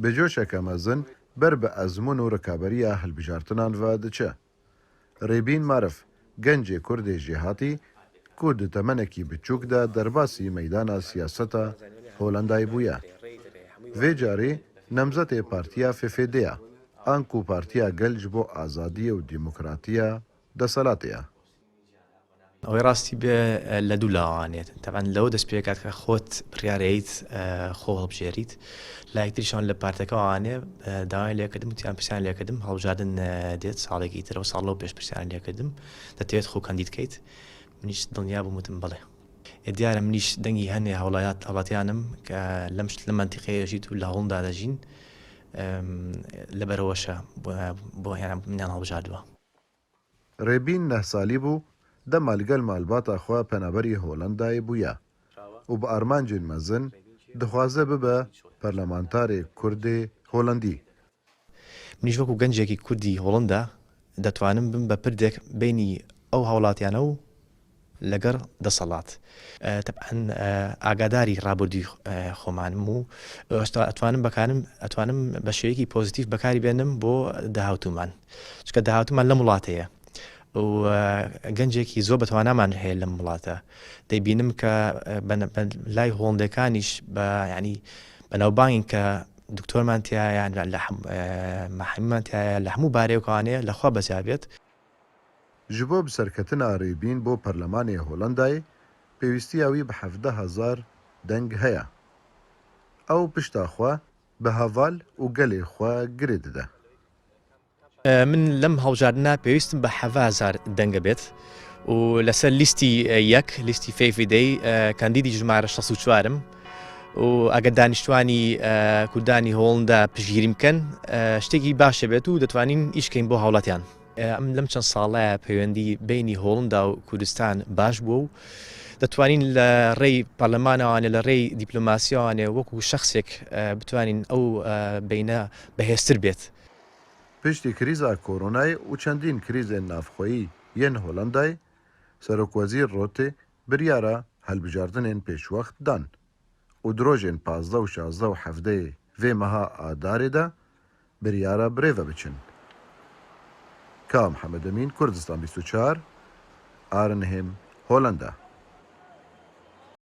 بجۆشەکە مەزن بەر بە ئەزمون و ڕکابەریە هەڵبژارتنان ڤە دچە. ڕێبین مارف گەنجێ کوردێ ژێهاتی کورد تەمەنێکی بچووکدا دەرباسی مەیدانە سیاسەتە هۆلەندای بووە. vê carê nemzetê Partiya FFD ye an ku Partiya Gel ji bo azadiye û demokratiya deselatê ye. ئەوەی ڕاستی بێ لە دوو لاوانێت تەبەن لەوە دەست پێکات کە خۆت بڕیارەیت خۆ هەڵبژێریت لایەکتریشان لە پارتەکەوانێ داوای لێکردم وتیان پرسیان لێکردم هەڵبژاردن دێت ساڵێکی ترەوە ساڵ لەو پێش پرسیان لێکردم دەتەوێت خۆ کەندید بکەیت منیش دڵنیا بووم وتم بڵێ دیارە منیش دەنگی هەنێ هەوڵاتیانم کە لە منتیقەیەژیت و لە هەوڵدا دەژین لەبەرەوەشە بۆ هێنان منیان هەڵبژاردووە. ڕێبین 9 سالی بوو دەما لەگەل مالباتە خوا پەنابەری هۆلەندای بووە و بە ئارمانجین مەزن دەخوازە ببە پەرلەمانتارێک کوردێ هۆلەندی. منیش وەکو گەنجێکی کوردی هۆڵندا دەتوانم بم بە پردێک بینی ئەو هاوڵاتیانە و لەگەر دەسەڵات تەبعەن ئاگاداری ڕابردووی خۆمانم و ئەتوانم بە شێوەیەکی پۆزیتیڤ بەکاری بێنم بۆ داهاتوومان چکە داهاتوومان لە وڵاتەیە و گەنجێکی زۆر بەتوانامان هەیە لەم وڵاتە دەیبینم کە لای هۆڵندەکانیش بە ینی بەناوبانگین کە دکتۆرمان تایە مەحەمیمان تایە لە هەموو بارەیەکانەیە لەخوا بەزیابێت. ji bo biserketina Rêbîn bo Perlemanê Holandayê pêwîstiya wî bi 17,000 deng heye. Ew pişta xwe bi heval û gelê xwe girê dide. من لەم هەڵبژاردنە پێویستم بە 10,000 دەنگە بێت و لەسەر لیستی یەک لیستی فەیفیدەی کاندیدی ژمارە 64م و ئەگەر دانیشتوانی کوردانی هۆڵندا پشگیری بکەن شتێکی باشە بێت و دەتوانین ئیشکەین بۆ هاوڵاتیان. ئەم لەم چەند ساڵایە پەیوەندی بینی هۆڵندا و کوردستان باش بووە و دەتوانین لە ڕێی پەرلەمانەوانێ لە ڕێی دیپلۆماسیەوانێ وەکو شەخصێک بتوانین ئەو بینە بەهێزتر بێت. Piştî krîza koronayê û çendîn krîzên navxweyî yên Holandayê Serokwezîr Rotê biryara helbijardinên pêşwext dan û di rojên 15 û 16 û 17 vê meha Adarê de biryara birêve biçin. Ka Mihemed Emîn, Kurdistan 24, Arnhem, Hollanda.